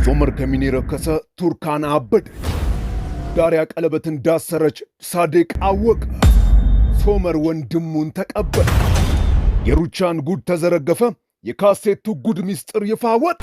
ሶመር ከሚኔ ረከሰ፣ ቱርካን አበደች። ዳሪያ ቀለበት እንዳሰረች ሳዴቅ አወቀ። ሶመር ወንድሙን ተቀበለ። የሩቻን ጉድ ተዘረገፈ። የካሴቱ ጉድ ሚስጥር ይፋ ወጣ።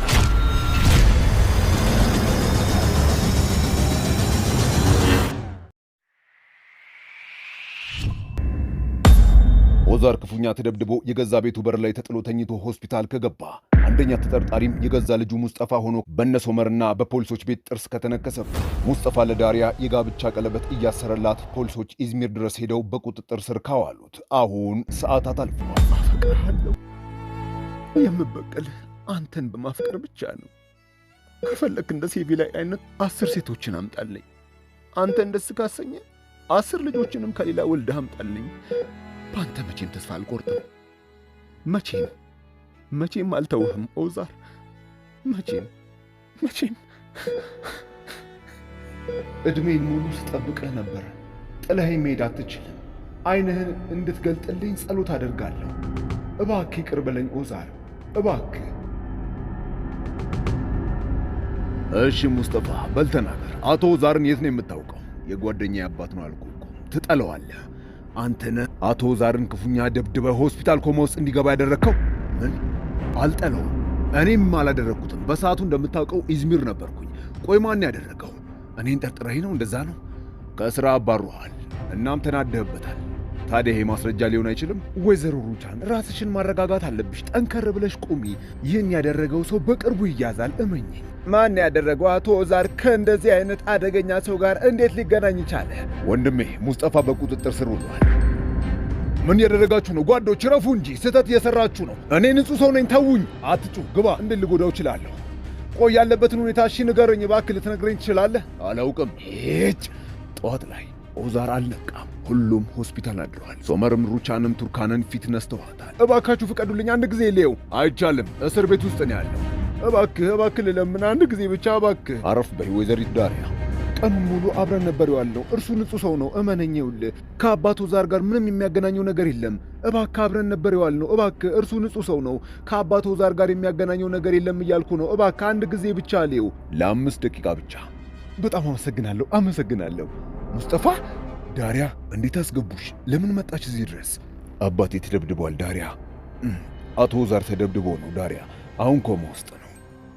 ኦዛር ክፉኛ ተደብድቦ የገዛ ቤቱ በር ላይ ተጥሎ ተኝቶ ሆስፒታል ከገባ አንደኛ ተጠርጣሪም የገዛ ልጁ ሙስጠፋ ሆኖ በነሶመርና በፖሊሶች ቤት ጥርስ ከተነከሰበት ሙስጠፋ ለዳሪያ የጋብቻ ቀለበት እያሰረላት ፖሊሶች ኢዝሚር ድረስ ሄደው በቁጥጥር ስር ካዋሉት አሁን ሰዓታት አልፈዋል። አፈቅርሃለሁ። የምበቀልህ አንተን በማፍቀር ብቻ ነው። ከፈለክ እንደ ሴቪ ላይ አይነት 10 ሴቶችን አምጣልኝ። አንተን ደስ ካሰኘ 10 ልጆችንም ከሌላ ወልደህ አምጣልኝ። በአንተ መቼም ተስፋ አልቆርጥም። መቼም አልተውህም ኦዛር። መቼም ዕድሜን ሙሉ ስጠብቅህ ነበር። ጥለኸኝ መሄድ አትችልም። ዓይንህን እንድትገልጥልኝ ጸሎት አደርጋለሁ። እባክህ ይቅር በለኝ ኦዛር፣ እባክህ። እሺ ሙስጠፋ በል ተናገር። አቶ ኦዛርን የት ነው የምታውቀው? የጓደኛዬ አባት ነው አልኩህ እኮ። ትጠለዋለህ። አንተ ነህ አቶ ኦዛርን ክፉኛ ደብድበህ ሆስፒታል ኮማ ውስጥ እንዲገባ ያደረግከው? ምን? አልጠለውም። እኔም አላደረግኩትም። በሰዓቱ እንደምታውቀው ኢዝሚር ነበርኩኝ። ቆይ ማን ያደረገው? እኔን ጠርጥረህ ነው? እንደዛ ነው። ከሥራ አባሩሃል፣ እናም ተናደህበታል። ታዲያ ይሄ ማስረጃ ሊሆን አይችልም? ወይዘሮ ሩቻን ራስሽን ማረጋጋት አለብሽ። ጠንከር ብለሽ ቁሚ። ይህን ያደረገው ሰው በቅርቡ ይያዛል፣ እመኚኝ። ማን ያደረገው? አቶ ኦዛር ከእንደዚህ አይነት አደገኛ ሰው ጋር እንዴት ሊገናኝ ቻለ? ወንድሜ ሙስጠፋ በቁጥጥር ስር ውሏል። ምን ያደረጋችሁ ነው? ጓዶች ረፉ እንጂ ስህተት እየሰራችሁ ነው። እኔ ንጹሕ ሰው ነኝ። ተውኝ። አትጩህ። ግባ። እንዴት ልጎዳው እችላለሁ? ቆይ ያለበትን ሁኔታ እሺ ንገረኝ እባክህ። ልትነግረኝ ትችላለህ? አላውቅም። ሄጭ ጠዋት ላይ ኦዛር አልነቃም። ሁሉም ሆስፒታል አድረዋል። ሶመርም ሩቻንም ቱርካንን ፊት ነስተዋታል። እባካችሁ ፍቀዱልኝ፣ አንድ ጊዜ ልየው። አይቻልም፣ እስር ቤት ውስጥ ነው ያለው። እባክህ ልለምን፣ አንድ ጊዜ ብቻ እባክህ። አረፍ በይ ወይዘሪት ዳሪያ። ቀኑን ሙሉ አብረን ነበር ያለው። እርሱ ንጹሕ ሰው ነው፣ እመነኝ። ይኸውልህ ከአባቱ ኦዛር ጋር ምንም የሚያገናኘው ነገር የለም። እባክህ አብረን ነበር ያለው። እባክህ እርሱ ንጹሕ ሰው ነው፣ ከአባቱ ኦዛር ጋር የሚያገናኘው ነገር የለም እያልኩ ነው። እባክህ አንድ ጊዜ ብቻ ልየው፣ ለ5 ደቂቃ ብቻ። በጣም አመሰግናለሁ። ሙስጠፋ፣ ዳሪያ እንዴት አስገቡሽ? ለምን መጣች እዚህ ድረስ? አባቴ ተደብድቧል ዳሪያ። አቶ ኦዛር ተደብድቦ ነው ዳሪያ። አሁን ኮማ ውስጥ ነው።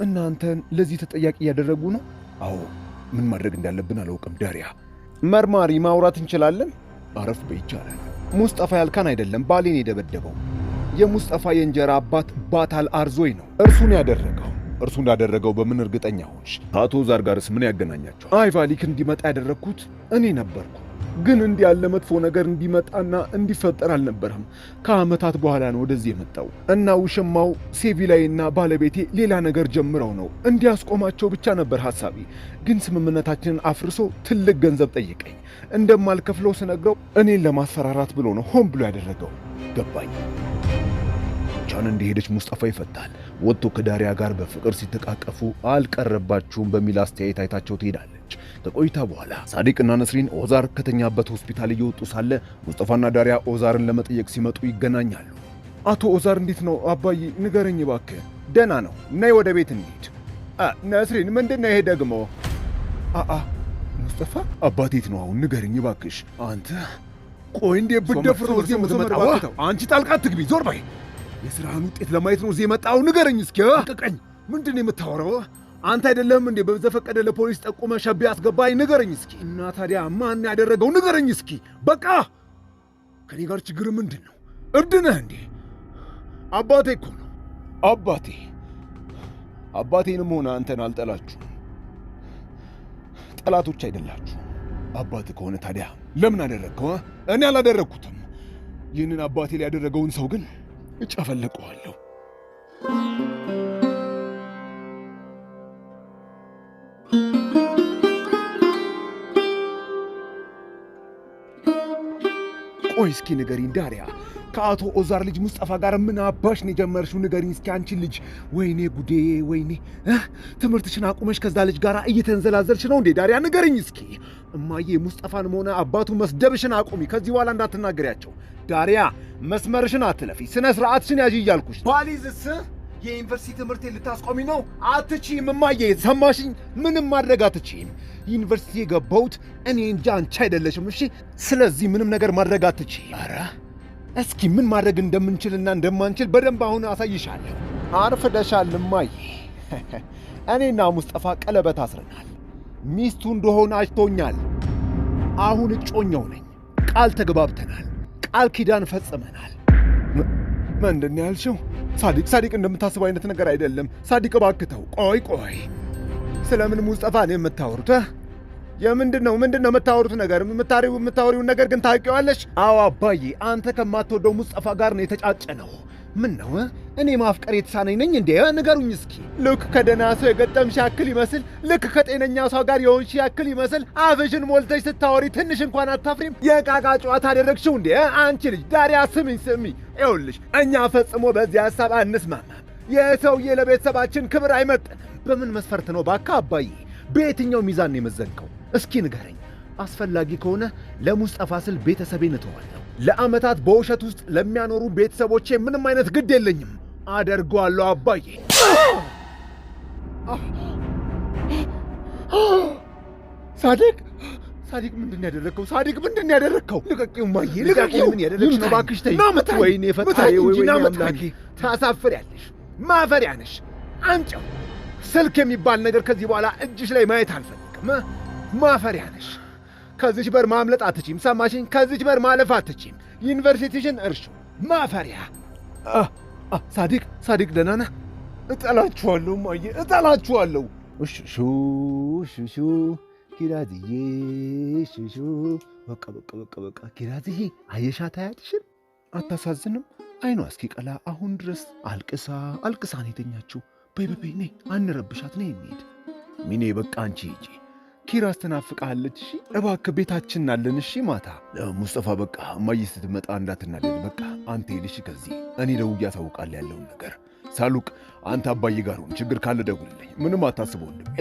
እናንተን ለዚህ ተጠያቂ እያደረጉ ነው? አዎ። ምን ማድረግ እንዳለብን አላውቅም ዳሪያ። መርማሪ፣ ማውራት እንችላለን? አረፍ በይ። ይቻላል። ሙስጠፋ ያልካን አይደለም፣ ባሌን የደበደበው የሙስጠፋ የእንጀራ አባት ባታል አርዞይ ነው እርሱን ያደረገው። እርሱ እንዳደረገው በምን እርግጠኛ ሆንሽ? ከአቶ ኦዛር ጋርስ ምን ያገናኛቸዋል? አይቫሊክ እንዲመጣ ያደረግኩት እኔ ነበርኩ። ግን እንዲህ ያለ መጥፎ ነገር እንዲመጣና እንዲፈጠር አልነበረም። ከዓመታት በኋላ ነው ወደዚህ የመጣው እና ውሽማው ሴቪላይና ባለቤቴ ሌላ ነገር ጀምረው ነው እንዲያስቆማቸው ብቻ ነበር ሐሳቢ። ግን ስምምነታችንን አፍርሶ ትልቅ ገንዘብ ጠይቀኝ። እንደማልከፍለው ስነግረው እኔን ለማስፈራራት ብሎ ነው ሆን ብሎ ያደረገው። ገባኝ። ቻን እንደሄደች ሙስጠፋ ይፈታል። ወጥቶ ከዳሪያ ጋር በፍቅር ሲተቃቀፉ አልቀረባችሁም በሚል አስተያየት አይታቸው ትሄዳለች። ከቆይታ በኋላ ሳዲቅና ነስሪን ኦዛር ከተኛበት ሆስፒታል እየወጡ ሳለ ሙስጠፋና ዳሪያ ኦዛርን ለመጠየቅ ሲመጡ ይገናኛሉ። አቶ ኦዛር እንዴት ነው አባዬ? ንገረኝ እባክህ። ደህና ነው፣ ነይ ወደ ቤት እንሂድ። ነስሪን፣ ምንድን ነው ይሄ ደግሞ? ሙስጠፋ፣ አባቴት ነው አሁን? ንገረኝ እባክሽ። አንተ ቆይ እንዴ ብትደፍረው እዚህ የምትመጣው? አንቺ ጣልቃ አትግቢ፣ ዞር በይ። የሥራህን ውጤት ለማየት ነው እዚህ የመጣው። ንገረኝ እስኪ። አቀቀኝ። ምንድን ነው የምታወራው? አንተ አይደለም እንዴ በዘፈቀደ ለፖሊስ ጠቁመ ሸቤ አስገባኝ? ንገረኝ እስኪ። እና ታዲያ ማን ያደረገው? ንገረኝ እስኪ። በቃ ከኔ ጋር ችግር ምንድን ነው? እብድ ነህ እንዴ? አባቴ እኮ ነው አባቴ። አባቴንም ሆነ አንተን አልጠላችሁም። ጠላቶች አይደላችሁ። አባት ከሆነ ታዲያ ለምን አደረግከው? እኔ አላደረግኩትም። ይህንን አባቴ ላይ ያደረገውን ሰው ግን እጨፈለቀዋለሁ። ቆይ እስኪ ንገሪኝ ዳሪያ፣ ከአቶ ኦዛር ልጅ ሙስጠፋ ጋር ምን አባሽ ነው የጀመርሽው? ንገሪኝ እስኪ አንቺ ልጅ። ወይኔ ጉዴ፣ ወይኔ። ትምህርትሽን አቁመሽ ከዛ ልጅ ጋር እየተንዘላዘልሽ ነው እንዴ ዳሪያ? ንገሪኝ እስኪ። እማዬ ሙስጠፋንም ሆነ አባቱ መስደብሽን አቁሚ። ከዚህ በኋላ እንዳትናገሪያቸው ዳሪያ። መስመርሽን አትለፊ፣ ስነ ስርዓትሽን ያዥ እያልኩሽ። ባሊዝስ የዩኒቨርሲቲ ትምህርቴን ልታስቆሚ ነው? አትችይም እማዬ፣ ሰማሽኝ? ምንም ማድረግ አትችይም። ዩኒቨርሲቲ የገባሁት እኔ እንጂ አንቺ አይደለሽም። እሺ፣ ስለዚህ ምንም ነገር ማድረግ አትችይም። ኧረ እስኪ ምን ማድረግ እንደምንችልና እንደማንችል በደንብ አሁን አሳይሻለሁ። አርፍደሻል እማዬ። እኔና ሙስጠፋ ቀለበት አስረናል። ሚስቱ እንደሆነ አጭቶኛል። አሁን እጮኛው ነኝ። ቃል ተግባብተናል። ቃል ኪዳን ፈጽመናል። ምንድን ያልሽው? ሳዲቅ እንደምታስበው አይነት ነገር አይደለም። ሳዲቅ እባክህ ተው። ቆይ ስለምን ሙስጠፋ ነው የምታወሩት? ምንድን ነው የምታወሩት ነገር? የምታወሪውን ነገር ግን ታውቂዋለሽ? አዎ አባዬ፣ አንተ ከማትወደው ሙስጠፋ ጋር ነው የተጫጨነው። ምን ነው እኔ ማፍቀር የተሳነኝ ነኝ እንዴ? ንገሩኝ እስኪ። ልክ ከደህና ሰው የገጠምሽ ያክል ይመስል፣ ልክ ከጤነኛ ሰው ጋር የሆንሽ ያክል ይመስል አፍሽን ሞልተሽ ስታወሪ ትንሽ እንኳን አታፍሪም? የቃቃ ጨዋታ አደረግሽው እንዴ? አንቺ ልጅ ዳሪያ ስሚ፣ ይኸውልሽ እኛ ፈጽሞ በዚህ ሐሳብ አንስማማም። የሰውዬ ለቤተሰባችን ክብር አይመጥንም። በምን መስፈርት ነው ባካ አባዬ? በየትኛው ሚዛን ነው የመዘንከው? እስኪ ንገረኝ። አስፈላጊ ከሆነ ለሙስጠፋ ስል ቤተሰቤን እተዋለሁ። ለዓመታት በውሸት ውስጥ ለሚያኖሩ ቤተሰቦቼ ምንም አይነት ግድ የለኝም። አደርገዋለሁ አባዬ። ሳዲቅ ምንድን ያደረግከው? ምንድን ያደረግከው? ልቀቂው ማዬ፣ ልቀቂው። ምን ያደረግሽ ነው? እባክሽ ተይ። ወይኔ ፈጣሪ፣ ወይኔ አምላኬ። ታሳፍሪያለሽ፣ ማፈሪያ ነሽ። አንጨው ስልክ የሚባል ነገር ከዚህ በኋላ እጅሽ ላይ ማየት አልፈልግም። ማፈሪያ ነሽ። ከዚች በር ማምለጥ አትችም። ሰማሽኝ? ከዚች በር ማለፍ አትችም። ዩኒቨርሲቲሽን እርሹ። ማፈሪያ። ሳዲቅ ደህና ነህ? እጠላችኋለሁ ማዬ፣ እጠላችኋለሁ። ሹሹ ኪራዝዬ፣ ሹሹ። በቃ ኪራዝዬ፣ አየሻት አያትሽን? አታሳዝንም? አይኗ እስኪቀላ አሁን ድረስ አልቅሳ ነው የተኛችው። በይ ነይ፣ አንረብሻት፣ ነይ እንሂድ። ሚኔ በቃ አንቺ ሂጂ። ኪራስ ትናፍቃለች። እሺ እባክህ ቤታችን አለን። እሺ ማታ ሙስጠፋ፣ በቃ እማዬ ስትመጣ እንዳትናደድ። በቃ አንተ ሄድሽ ከዚህ፣ እኔ ደውዬ አሳውቃለሁ ያለውን ነገር። ሳሉቅ አንተ አባዬ ጋር ሁን፣ ችግር ካለ ደውልልኝ። ምንም አታስበው ወንድሜ።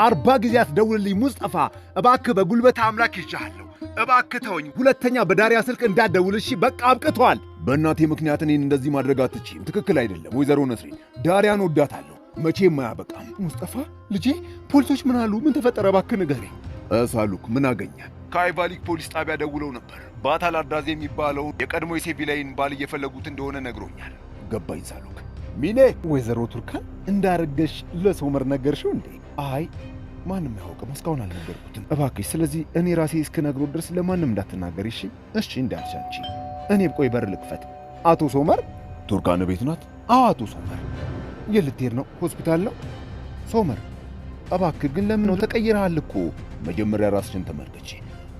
40 ጊዜ አትደውልልኝ ሙስጠፋ፣ እባክህ በጉልበት አምላክ ይዤሃለሁ። እባክህ ተወኝ። ሁለተኛ በዳሪያ ስልክ እንዳትደውል እሺ? በቃ አብቅቷል። በእናቴ ምክንያት እኔን እንደዚህ ማድረግ አትችይም። ትክክል አይደለም ወይዘሮ ነስሪን። ዳሪያን ወዳታለሁ፣ መቼም አያበቃም። ሙስጠፋ ልጄ፣ ፖሊሶች ምን አሉ? ምን ተፈጠረ? እባክህ ንገረኝ። ሳሉክ ምን አገኘ? ከአይቫሊክ ፖሊስ ጣቢያ ደውለው ነበር። ባታል አዳዜ የሚባለውን የቀድሞ የሴቪላይን ባል እየፈለጉት እንደሆነ ነግሮኛል። ገባኝ ሳሉክ። ሚኔ፣ ወይዘሮ ቱርካን እንዳረገሽ ለሶመር ነገርሽው እንዴ? አይ ማንም አያውቅም፣ እስካሁን አልነገርኩትም። እባክሽ ስለዚህ እኔ ራሴ እስክነግሮ ድረስ ለማንም እንዳትናገር እሺ? እሺ እንዳልሽ አንቺ። እኔም ቆይ በር ልክፈት። አቶ ሶመር? ቱርካን ቤት ናት? አዎ አቶ ሶመር። የት ልትሄድ ነው? ሆስፒታል ነው? ሶመር እባክህ ግን ለምን ነው? ተቀይረሃል እኮ። መጀመሪያ ራስሽን ተመልከቺ።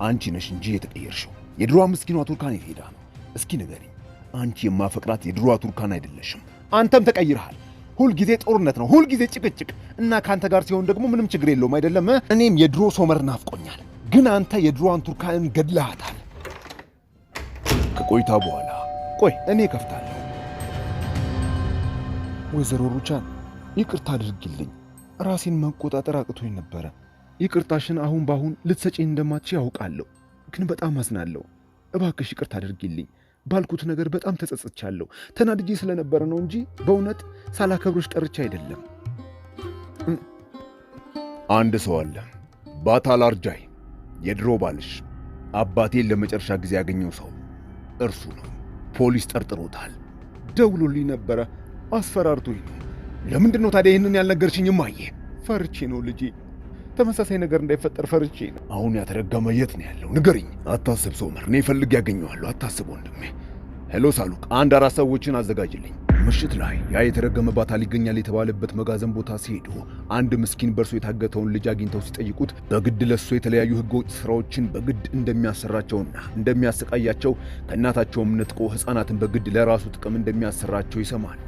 አንቺ ነሽ እንጂ የተቀየርሽው። የድሮዋ ምስኪኗ ቱርካን የት ሄዳ ነው? እስኪ ንገሪኝ። አንቺ የማፈቅራት የድሮዋ ቱርካን አይደለሽም። አንተም ተቀይረሃል። ሁልጊዜ ጦርነት ነው፣ ሁልጊዜ ጭቅጭቅ እና ከአንተ ጋር ሲሆን ደግሞ ምንም ችግር የለውም አይደለም? እኔም የድሮ ሶመር ናፍቆኛል፣ ግን አንተ የድሮዋን ቱርካንን ገድለሃታል። ከቆይታ በኋላ ቆይ እኔ ከፍታለሁ። ወይዘሮ ሩቻን ይቅርታ አድርጊልኝ፣ ራሴን መቆጣጠር አቅቶኝ ነበረ። ይቅርታሽን አሁን ባሁን ልትሰጪኝ እንደማትችይ ያውቃለሁ፣ ግን በጣም አዝናለሁ። እባክሽ ይቅርታ አድርጊልኝ። ባልኩት ነገር በጣም ተጸጽቻለሁ። ተናድጄ ስለነበረ ነው እንጂ በእውነት ሳላከብሮሽ ቀርቼ አይደለም። አንድ ሰው አለ፣ ባታል አርጃይ፣ የድሮ ባልሽ፣ አባቴን ለመጨረሻ ጊዜ ያገኘው ሰው እርሱ ነው። ፖሊስ ጠርጥሮታል። ደውሎልኝ ነበረ፣ አስፈራርቶኝ ነው። ለምንድን ነው ታዲያ ይህንን ያልነገርሽኝ እማዬ? ፈርቼ ነው ልጄ፣ ተመሳሳይ ነገር እንዳይፈጠር ፈርቼ ነው። አሁን ያተረገመ የት ነው ያለው? ንገሪኝ። አታስብ ሶመር፣ እኔ ፈልግ ያገኘዋለሁ። አታስብ ወንድሜ። ሄሎ ሳሉቅ፣ 4 ሰዎችን አዘጋጅልኝ። ምሽት ላይ ያ የተረገመ ባታል ይገኛል የተባለበት መጋዘን ቦታ ሲሄዱ አንድ ምስኪን በእርሱ የታገተውን ልጅ አግኝተው ሲጠይቁት በግድ ለሱ የተለያዩ ህገወጥ ስራዎችን በግድ እንደሚያሰራቸውና እንደሚያሰቃያቸው ከእናታቸውም ነጥቆ ሕፃናትን በግድ ለራሱ ጥቅም እንደሚያሰራቸው ይሰማል።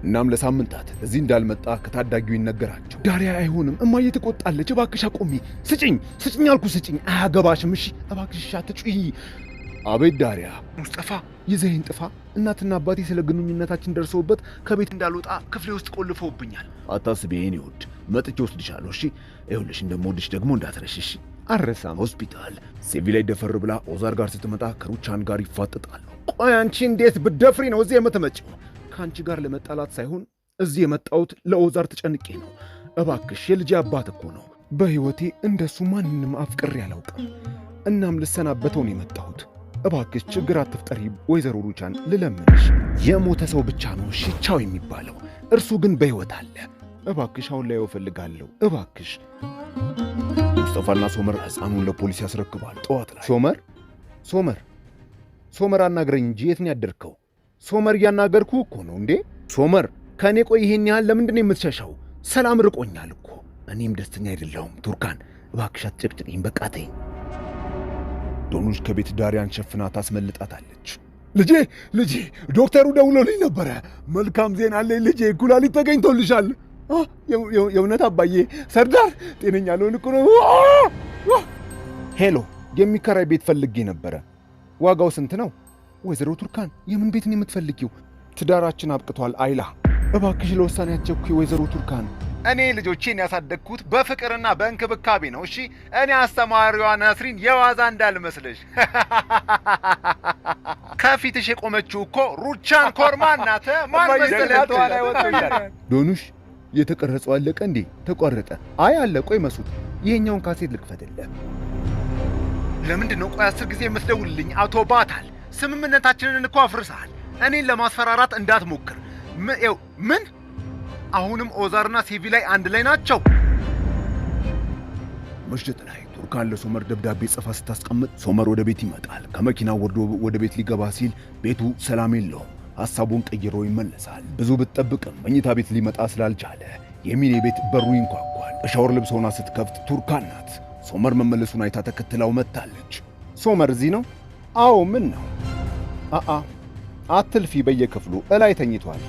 እናም ለሳምንታት እዚህ እንዳልመጣ ከታዳጊው ይነገራቸው። ዳሪያ አይሆንም እማዬ ትቆጣለች፣ እባክሽ አቆሚ። ስጭኝ አልኩ፣ ስጭኝ። አያገባሽም። እሺ እባክሽ አትጩይ። አቤት ዳሪያ። ሙስጠፋ ይዘኸኝ ጥፋ። እናትና አባቴ ስለ ግንኙነታችን ደርሰውበት ከቤት እንዳልወጣ ክፍሌ ውስጥ ቆልፈውብኛል። አታስቢ የኔ ውድ፣ መጥቼ ወስድሻለሁ። እሺ ይኸውልሽ፣ እንደምወድሽ ደግሞ እንዳትረሽ። እሺ አልረሳም። ሆስፒታል ሴቪ ላይ ደፈር ብላ ኦዛር ጋር ስትመጣ ከሩቻን ጋር ይፋጠጣሉ። ቆይ አንቺ እንዴት ብትደፍሪ ነው እዚህ የምትመጪው? ከአንቺ ጋር ለመጣላት ሳይሆን እዚህ የመጣሁት ለኦዛር ተጨንቄ ነው። እባክሽ የልጄ አባት እኮ ነው። በሕይወቴ እንደሱ ማንንም አፍቅሬ አላውቅም። እናም ልሰናበተው ነው የመጣሁት። እባክሽ ችግር አትፍጠሪ ወይዘሮ ሩቻን ልለምንሽ። የሞተ ሰው ብቻ ነው ሽቻው የሚባለው፣ እርሱ ግን በሕይወት አለ። እባክሽ አሁን ላይ እፈልጋለሁ እባክሽ። ሙስጠፋና ሶመር ሕፃኑን ለፖሊስ ያስረክባል። ጠዋት ላይ ሶመር አናግረኝ እንጂ የት ነው ያደርከው? ሶመር እያናገርኩ እኮ ነው እንዴ። ሶመር ከእኔ ቆይ፣ ይሄን ያህል ለምንድን ነው የምትሸሻው? ሰላም ርቆኛል እኮ። እኔም ደስተኛ አይደለሁም። ቱርካን እባክሽ አትጨቅጭቅኝ፣ በቃ ተይኝ። ዶኑሽ ከቤት ዳሪያን ሸፍና ታስመልጣታለች። ልጄ ዶክተሩ ደውሎልኝ ነበረ። መልካም ዜና አለኝ ልጄ፣ ኩላሊት ተገኝቶልሻል። የእውነት አባዬ? ሰርዳር ጤነኛ ልሆን እኮ ነው። ሄሎ፣ የሚከራይ ቤት ፈልጌ ነበረ። ዋጋው ስንት ነው? ወይዘሮ ቱርካን የምን ቤት ነው የምትፈልጊው? ትዳራችን አብቅቷል አይላ። እባክሽ ለውሳኔ አትቸኩይ ወይዘሮ ቱርካን። እኔ ልጆቼን ያሳደግኩት በፍቅርና በእንክብካቤ ነው። እሺ፣ እኔ አስተማሪዋ ነስሪን የዋዛ እንዳልመስልሽ። ከፊትሽ የቆመችው እኮ ሩቻን ኮርማ ናት። ማን መሰለህ? ዶኑሽ የተቀረጸው አለቀ እንዴ? ተቋረጠ? አይ አለ። ቆይ መሱት፣ ይሄኛውን ካሴት ልክፈትልህ። ለምንድን ነው ቆይ 10 ጊዜ የምትደውልልኝ? አቶ ባታል፣ ስምምነታችንን እኮ አፍርሰሃል። እኔን ለማስፈራራት እንዳትሞክር። ምን? አሁንም ኦዛርና ሴቪ ላይ አንድ ላይ ናቸው። ምሽት ላይ ቱርካን ለሶመር ደብዳቤ ጽፋ ስታስቀምጥ ሶመር ወደ ቤት ይመጣል። ከመኪናው ወርዶ ወደ ቤት ሊገባ ሲል ቤቱ ሰላም የለውም። ሐሳቡን ቀይሮ ይመለሳል። ብዙ ብትጠብቅም መኝታ ቤት ሊመጣ ስላልቻለ የሚኔ ቤት በሩ ይንኳኳል። በሻወር ልብስ ሆና ስትከፍት ቱርካን ናት። ሶመር መመለሱን አይታ ተከትላው መጥታለች። ሶመር እዚህ ነው? አዎ። ምን ነው? አትልፊ፣ በየክፍሉ እላይ ተኝቷል።